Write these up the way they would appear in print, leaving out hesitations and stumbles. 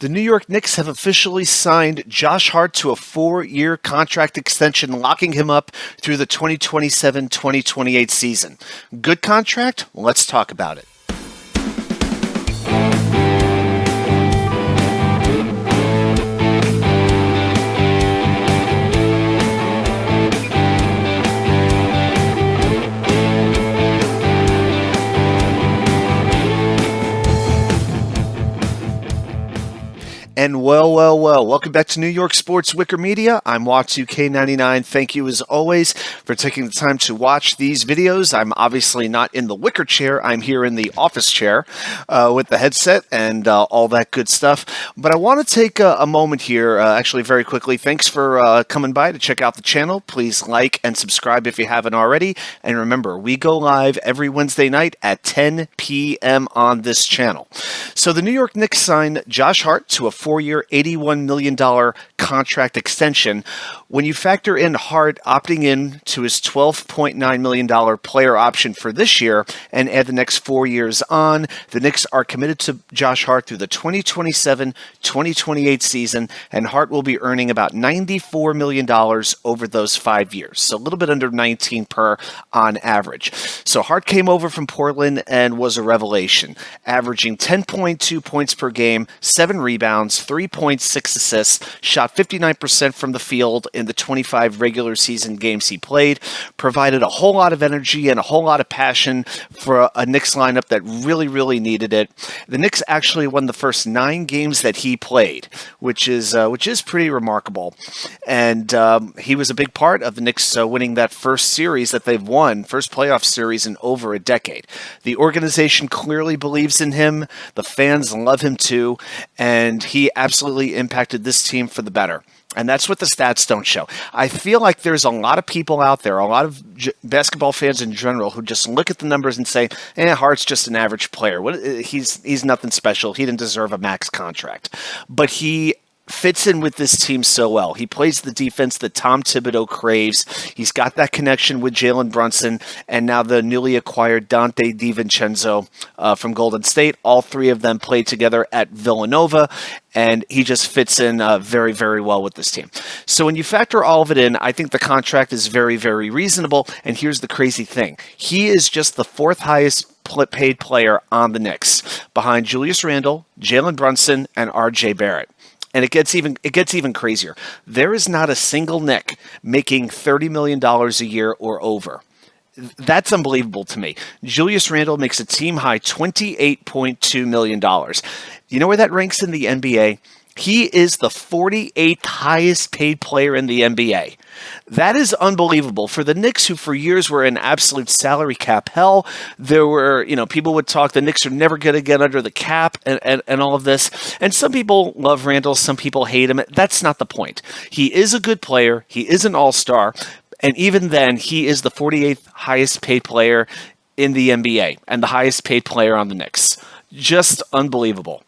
The New York Knicks have officially signed Josh Hart to a 4-year contract extension, locking him up through the 2027-2028 season. Good contract? Let's talk about it. And well, welcome back to New York Sports WickerMedia. I'm Watsu-K99. Thank you as always for taking the time to watch these videos. I'm obviously not in the wicker chair. I'm here in the office chair with the headset and all that good stuff. But I want to take a moment here, actually very quickly. Thanks for coming by to check out the channel. Please like and subscribe if you haven't already. And remember, we go live every Wednesday night at 10 p.m. on this channel. So the New York Knicks signed Josh Hart to a 4-year, $81 million contract extension. When you factor in Hart opting in to his $12.9 million player option for this year and add the next 4 years on, the Knicks are committed to Josh Hart through the 2027-2028 season, and Hart will be earning about $94 million over those 5 years, so a little bit under 19 per on average. So Hart came over from Portland and was a revelation, averaging 10.2 points per game, 7 rebounds, 3.6 assists, shot 59% from the field in the 25 regular season games he played, provided a whole lot of energy and a whole lot of passion for a Knicks lineup that really needed it. The Knicks actually won the first 9 games that he played, which is pretty remarkable. And he was a big part of the Knicks winning that first series that they've won, first playoff series in over a decade. The organization clearly believes in him. The fans love him too, and he absolutely impacted this team for the better. And that's what the stats don't show. I feel like there's a lot of people out there, a lot of basketball fans in general, who just look at the numbers and say, Hart's just an average player. He's nothing special. He didn't deserve a max contract. But he fits in with this team so well. He plays the defense that Tom Thibodeau craves. He's got that connection with Jalenbrunson and now the newly acquired Donte DiVincenzo from Golden State. All three of them played together at Villanova, and he just fits in very well with this team. So when you factor all of it in, I think the contract is very reasonable. And here's the crazy thing. He is just the 4th highest paid player on the Knicks, behind Julius Randle, Jalen Brunson, and RJ.Barrett. And it gets even crazier. There is not a single Knick making $30 million a year or over. That's unbelievable to me. Julius Randle makes a team-high $28.2 million. You know where that ranks in the NBA? He is the 48th highest paid player in the NBA. That is unbelievable for the Knicks, who for years were in absolute salary cap hell. There were, people would talk the Knicks are never going to get under the cap and all of this. And some people love Randle, some people hate him. That's not the point. He is a good player. He is an all-star. And even then, he is the 48th highest paid player in the NBA and the highest paid player on the Knicks. Just unbelievable.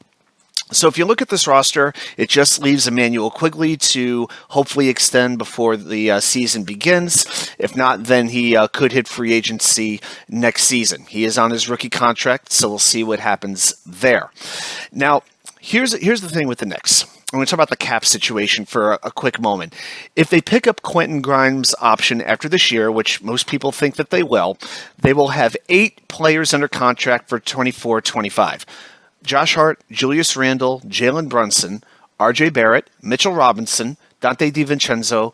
So if you look at this roster, it just leaves Immanuel Quickley to hopefully extend before the season begins. If not, then he could hit free agency next season. He is on his rookie contract, so we'll see what happens there. Now, here's the thing with the Knicks. I'm going to talk about the cap situation for a quick moment. If they pick up quentingrimes option after this year, which most people think that they will have 8 players under contract for 24-25. Josh Hart, Julius Randle, Jalen Brunson, RJ.Barrett, Mitchell Robinson, Donte DiVincenzo,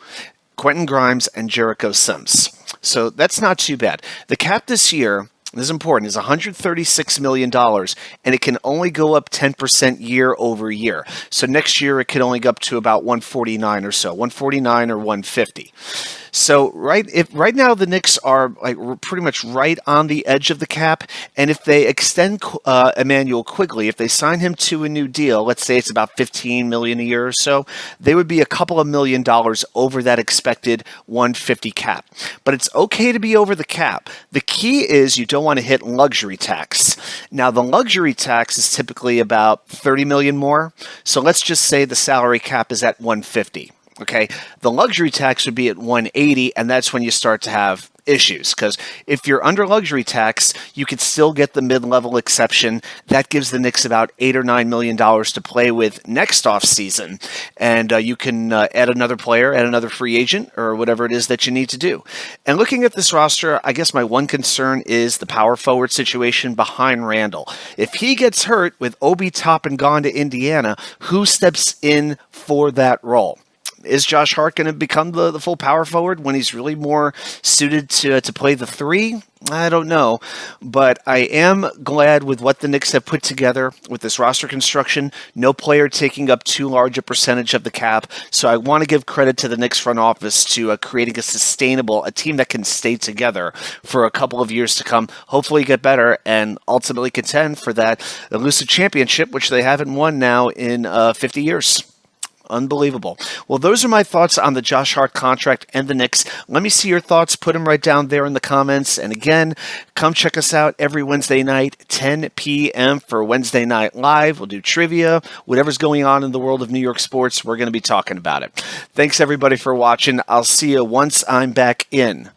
quentingrimes, and Jericho Sims. So that's not too bad. The cap this year, this is important, is $136 million, and it can only go up 10% year over year. So next year, it could only go up to about 149 or so, 149 or 150. So right now the Knicks are pretty much right on the edge of the cap, and if they extend Immanuel Quickley, if they sign him to a new deal, let's say it's about $15 million a year or so, they would be a couple of $1 million over that expected 150 cap. But it's okay to be over the cap. The key is you don't want to hit luxury tax. Now the luxury tax is typically about $30 million more. So let's just say the salary cap is at 150. Okay, the luxury tax would be at 180, and that's when you start to have issues, because if you're under luxury tax, you could still get the mid-level exception. That gives the Knicks about $8 or $9 million to play with next offseason, and you can add another player, add another free agent, or whatever it is that you need to do. And looking at this roster, I guess my one concern is the power forward situation behind Randle. If he gets hurt with Obi Toppin gone to Indiana, who steps in for that role? Is Josh Hart going to become the full power forward when he's really more suited to play the three? I don't know, but I am glad with what the Knicks have put together with this roster construction. No player taking up too large a percentage of the cap, so I want to give credit to the Knicks front office to creating a team that can stay together for a couple of years to come, hopefully get better, and ultimately contend for that elusive championship, which they haven't won now in 50 years. Unbelievable. Well, those are my thoughts on the Josh Hart contract and the Knicks. Let me see your thoughts. Put them right down there in the comments. And again, come check us out every Wednesday night, 10 p.m. for Wednesday Night Live. We'll do trivia. Whatever's going on in the world of New York sports, we're going to be talking about it. Thanks, everybody, for watching. I'll see you once I'm back in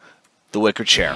the Wicker Chair.